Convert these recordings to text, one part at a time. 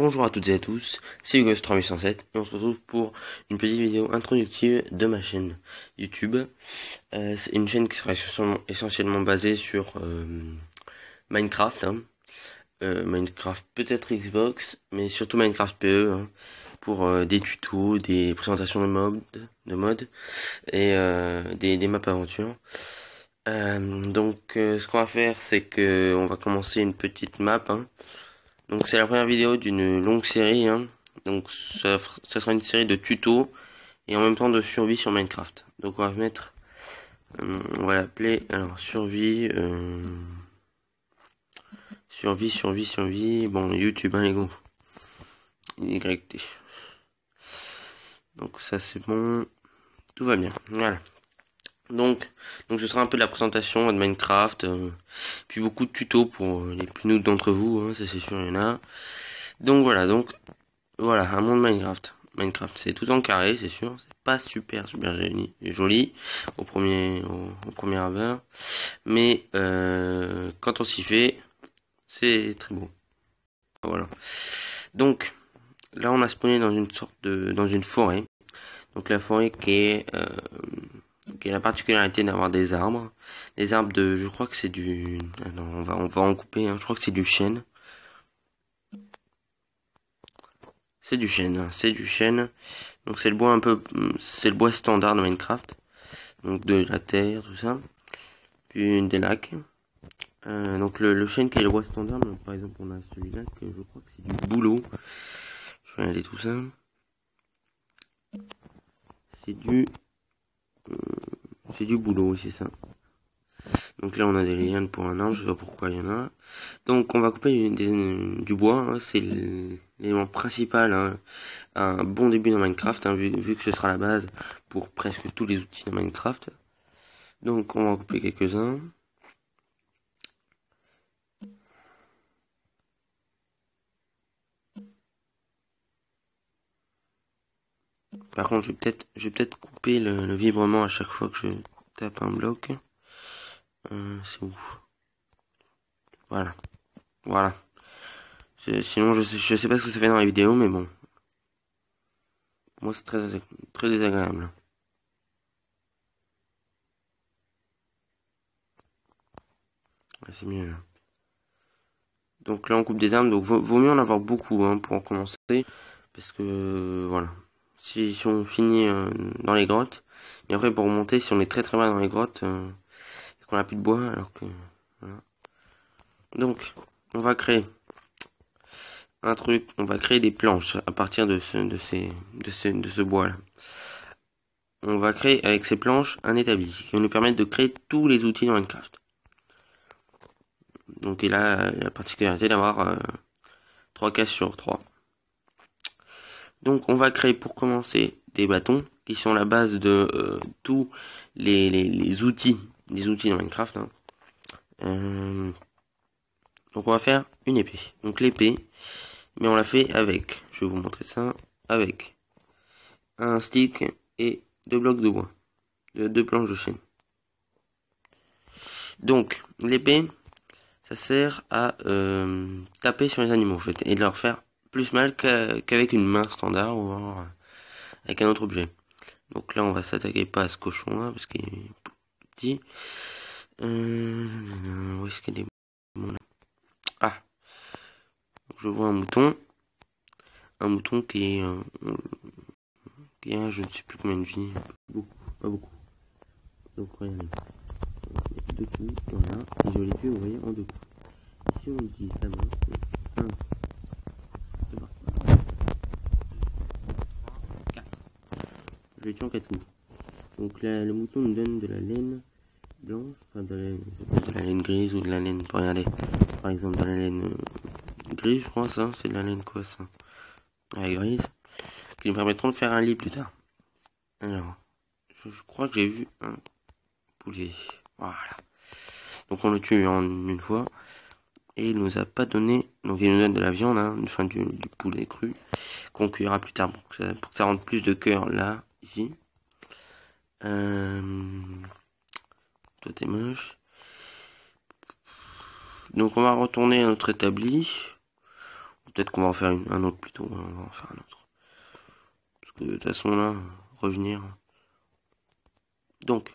Bonjour à toutes et à tous, c'est Hugo3807 et on se retrouve pour une petite vidéo introductive de ma chaîne YouTube. C'est une chaîne qui sera essentiellement basée sur Minecraft, Minecraft peut-être Xbox, mais surtout Minecraft PE, pour des tutos, des présentations de mode et des maps aventures. Ce qu'on va faire, c'est que on va commencer une petite map. Donc c'est la première vidéo d'une longue série. Donc ça sera une série de tutos et en même temps de survie sur Minecraft. Donc on va mettre, on va l'appeler alors survie, survie. Bon YouTube les gars. YT. Donc ça c'est bon, tout va bien. Voilà. Donc ce sera un peu de la présentation de Minecraft, puis beaucoup de tutos pour les plus noob d'entre vous, ça c'est sûr il y en a. Donc voilà, un monde Minecraft. Minecraft c'est tout en carré, c'est sûr, c'est pas super joli au premier abord, mais quand on s'y fait, c'est très beau. Voilà. Donc là on a spawné dans une forêt. Donc la forêt qui a la particularité d'avoir des arbres de, je crois que c'est du, non, on va en couper, je crois que c'est du chêne. C'est du chêne. Donc c'est le bois c'est le bois standard de Minecraft. Donc de la terre, tout ça. Puis des lacs. Donc le chêne qui est le bois standard, par exemple on a celui-là que je crois que c'est du bouleau. Je vais regarder tout ça. C'est du boulot, oui, c'est ça. Donc là on a des lianes pour un arbre, je sais pas pourquoi il y en a. Donc on va couper du bois, c'est l'élément principal, un bon début dans Minecraft, vu que ce sera la base pour presque tous les outils de Minecraft. Donc on va en couper quelques-uns. Par contre je vais peut-être couper le vibrement à chaque fois que je tape un bloc. C'est où? Voilà. Sinon je sais pas ce que ça fait dans la vidéo, mais bon. Moi c'est très désagréable. Ouais, c'est mieux là. Donc là on coupe des arbres, donc vaut mieux en avoir beaucoup pour en commencer. Parce que voilà. Si on finit dans les grottes, et après pour remonter, si on est très bas dans les grottes, et qu'on a plus de bois, alors que voilà. Donc on va créer un truc, on va créer des planches à partir de ce bois là. On va créer avec ces planches un établi qui va nous permettre de créer tous les outils dans Minecraft. Donc il a la particularité d'avoir 3 cases sur 3. Donc on va créer pour commencer des bâtons qui sont la base de tous les outils dans Minecraft. Donc on va faire une épée. Donc l'épée, mais on l'a fait avec, je vais vous montrer ça, avec un stick et 2 blocs de bois, 2 planches de chêne. Donc l'épée, ça sert à taper sur les animaux en fait, et de leur faire plus mal qu'avec une main standard ou alors avec un autre objet. Donc là on va s'attaquer pas à ce cochon là parce qu'il est petit. Où est-ce qu'il est? Ah, je vois un mouton qui a je ne sais plus combien de vie, pas beaucoup. Donc regardez, deux coups, voilà, et je l'ai tué, vous voyez, en 2 coups. Si on utilise la main, c'est 1, 2, 4. Je l'ai tué en 4 coups. Donc là, le mouton nous donne de la laine blanche, enfin de la laine grise ou de la laine, regardez, par exemple de la laine grise, je crois ça, c'est de la laine quoi ça, la grise, qui nous permettront de faire un lit plus tard. Alors, je crois que j'ai vu un poulet, voilà. Donc on le tue en une fois, et il nous a pas donné, donc il nous donne de la viande, enfin du poulet cru, qu'on cuira plus tard, pour que ça rentre plus de cœur là, ici. Toi t'es moche. Donc on va retourner à notre établi. Peut-être qu'on va en faire un autre plutôt. On va en faire un autre. Parce que de toute façon là, revenir. Donc.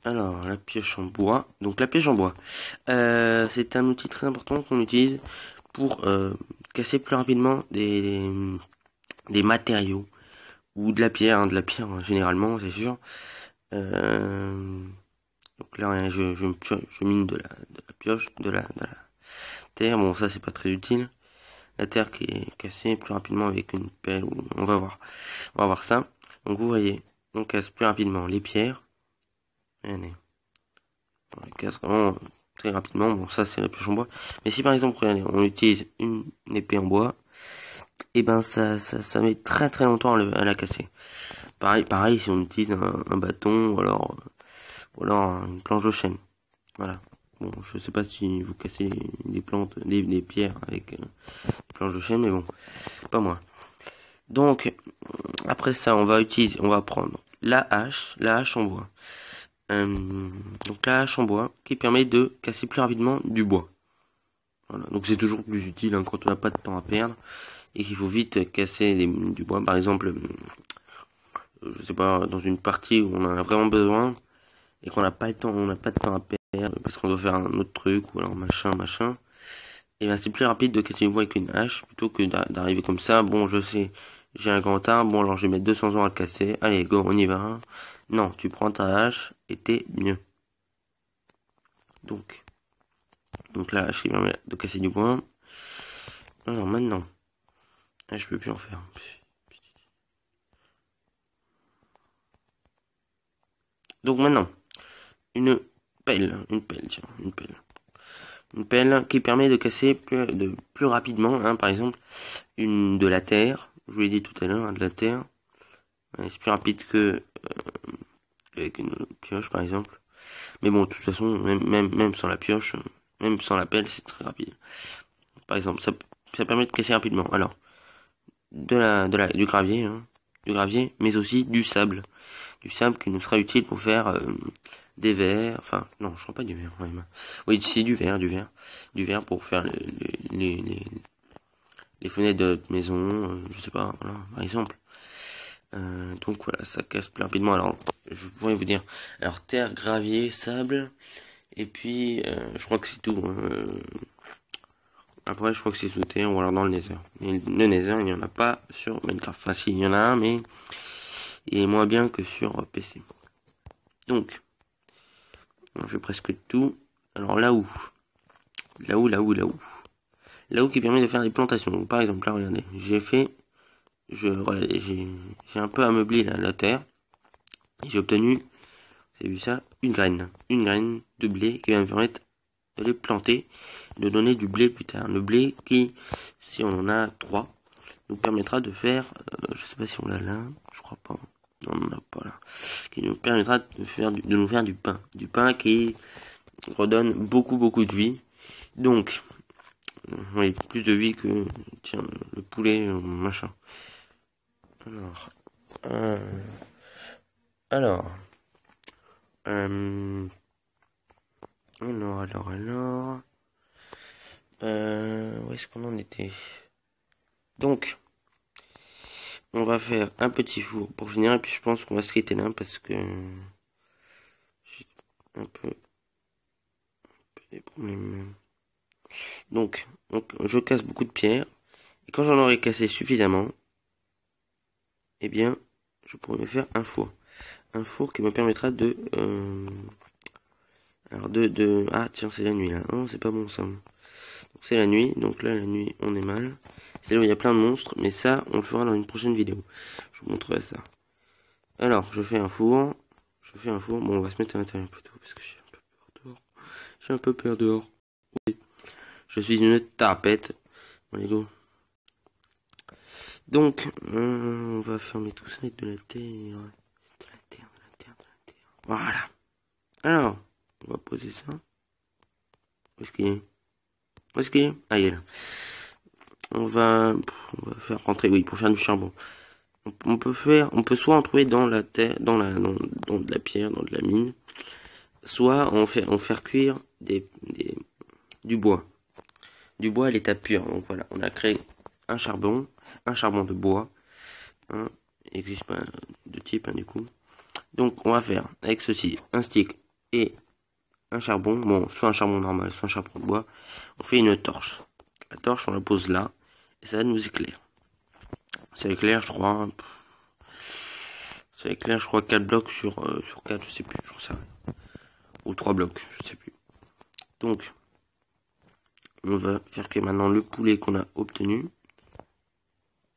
Alors, la pioche en bois. Donc la pioche en bois, c'est un outil très important qu'on utilise pour casser plus rapidement des matériaux ou de la pierre, hein, généralement, c'est sûr. Donc là, je mine de la pioche, de la terre. Bon, ça c'est pas très utile. La terre qui est cassée plus rapidement avec une pelle, ou on va voir ça. Donc vous voyez, on casse plus rapidement les pierres. Regardez. On les casse vraiment très rapidement. Bon, ça c'est la pioche en bois. Mais si par exemple, regardez, on utilise une épée en bois, et ben ça met très très longtemps à la casser. Pareil si on utilise un bâton ou alors une planche de chêne. Voilà. Bon, je sais pas si vous cassez des plantes, des pierres avec des planches de chêne, mais bon, pas moi. Donc après ça, on va prendre la hache en bois. Donc la hache en bois qui permet de casser plus rapidement du bois. Voilà. Donc c'est toujours plus utile hein, quand on n'a pas de temps à perdre et qu'il faut vite casser du bois. Par exemple, je sais pas, dans une partie où on en a vraiment besoin et qu'on n'a pas le temps, on n'a pas de temps à perdre parce qu'on doit faire un autre truc ou alors machin. Et ben c'est plus rapide de casser du bois avec une hache plutôt que d'arriver comme ça. Bon, je sais, j'ai un grand arbre, bon alors je vais mettre 200 ans à le casser. Allez, go, on y va. Non, tu prends ta hache et t'es mieux. Donc la hache qui permet de casser du bois. Alors maintenant, là, je peux plus en faire. Donc maintenant, une pelle, tiens, une pelle qui permet de casser plus rapidement, hein, par exemple, de la terre, je vous l'ai dit tout à l'heure, hein, de la terre, c'est plus rapide que avec une pioche par exemple, mais bon, de toute façon, même sans la pioche, même sans la pelle, c'est très rapide. Par exemple, ça permet de casser rapidement, alors, du gravier, hein, mais aussi du sable qui nous sera utile pour faire des verres, enfin non, je crois pas du verre, oui c'est du verre pour faire les fenêtres de notre maison, je sais pas, voilà, par exemple. Donc voilà, ça casse plus rapidement. Alors je pourrais vous dire, alors terre, gravier, sable, et puis je crois que c'est tout. Après je crois que c'est sous terre ou alors dans le Nether. Et le Nether il n'y en a pas sur Minecraft. Enfin si, il y en a un, mais il est moins bien que sur PC. Donc on fait presque tout. Alors là où qui permet de faire des plantations. Donc, par exemple, là, regardez, j'ai un peu ameubli la terre. J'ai obtenu, vous avez vu ça, une graine de blé qui va me permettre de les planter, de donner du blé plus tard. Le blé qui, si on en a 3, nous permettra de faire, je sais pas si on l'a là, je crois pas. Non, on n'en a pas là. Qui nous permettra de nous faire du pain qui redonne beaucoup de vie. Donc, oui, plus de vie que tiens le poulet machin. Alors alors où est-ce qu'on en était? Donc on va faire un petit four pour finir et puis je pense qu'on va se quitter là parce que j'ai un peu des problèmes. Donc je casse beaucoup de pierres et quand j'en aurai cassé suffisamment, eh bien je pourrais me faire un four qui me permettra de alors ah tiens, c'est la nuit là. Oh, c'est pas bon ça. Donc c'est la nuit, donc là la nuit on est mal. C'est là où il y a plein de monstres, mais ça on le fera dans une prochaine vidéo. Je vous montrerai ça. Alors je fais un four. Bon, on va se mettre à l'intérieur plutôt parce que j'ai un peu peur dehors. J'ai un peu peur dehors. Oui. Je suis une tapette. Allez go. Donc on va fermer tout ça avec de la terre. Voilà. Alors, on va poser ça. Où est-ce qu'il est? Ah, il est là. On va faire rentrer, oui, pour faire du charbon. On peut soit en trouver dans la terre, dans de la pierre, dans de la mine, soit en faire cuire du bois. Du bois à l'état pur. Donc voilà, on a créé un charbon de bois. Hein, il existe pas de type du coup. Donc on va faire avec ceci un stick et un charbon, bon soit un charbon normal, soit un charbon de bois. On fait une torche. La torche on la pose là et ça nous éclaire. Ça éclaire je crois. Ça éclaire je crois 4 blocs sur 4, je sais plus, j'en sais rien. Ou 3 blocs, je sais plus. Donc on va faire que maintenant le poulet qu'on a obtenu.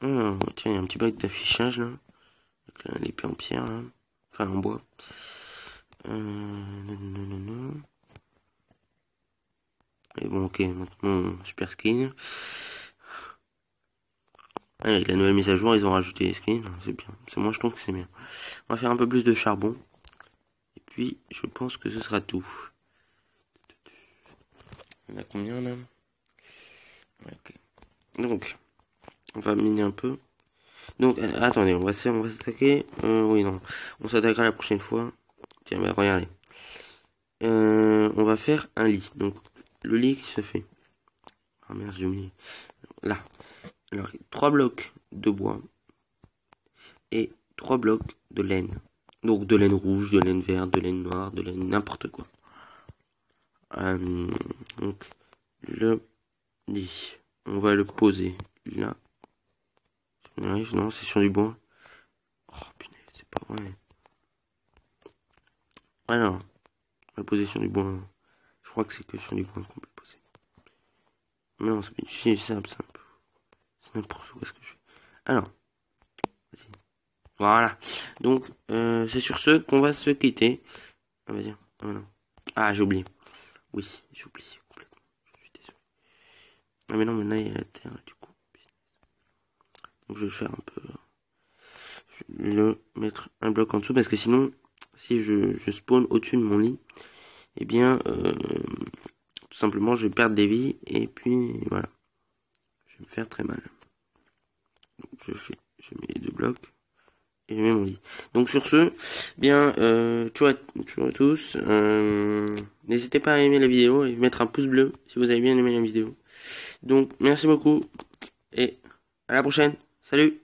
Tiens, il y a un petit bac d'affichage là. Avec l'épée en pierre là. Enfin en bois. Et bon ok, maintenant super skin. Avec la nouvelle mise à jour, ils ont rajouté les skins, c'est bien. Moi je trouve que c'est bien. On va faire un peu plus de charbon. Et puis je pense que ce sera tout. On a combien là? Ok. Donc, on va miner un peu. Donc, attendez, on va s'attaquer. Oui, non. On s'attaquera la prochaine fois. Tiens, bah, regardez. On va faire un lit. Donc, le lit qui se fait. Ah merde, j'ai oublié. Là. Alors, 3 blocs de bois. Et 3 blocs de laine. Donc, de laine rouge, de laine verte, de laine noire, de laine n'importe quoi. Donc, le lit. On va le poser là. Non, c'est sur du bois. Oh punaise, c'est pas vrai. Alors, on va le poser sur du bois. Je crois que c'est que sur du bois qu'on peut le poser. Mais non, c'est simple. C'est n'importe quoi ce que je fais. Alors, vas-y. Voilà. Donc, c'est sur ce qu'on va se quitter. Ah, vas-y. Ah, non. Ah, j'ai oublié. Oui, j'ai oublié complètement. Je suis désolé. Ah, mais non, maintenant il y a la terre, du coup. Donc, je vais faire un peu. Je vais le mettre un bloc en dessous parce que sinon, si je spawn au-dessus de mon lit, eh bien, tout simplement, je vais perdre des vies et puis voilà. Je vais me faire très mal. Donc, je mets les 2 blocs et je mets mon lit. Donc sur ce, bien, ciao à tous. N'hésitez pas à aimer la vidéo et mettre un pouce bleu si vous avez bien aimé la vidéo. Donc merci beaucoup et à la prochaine. Salut!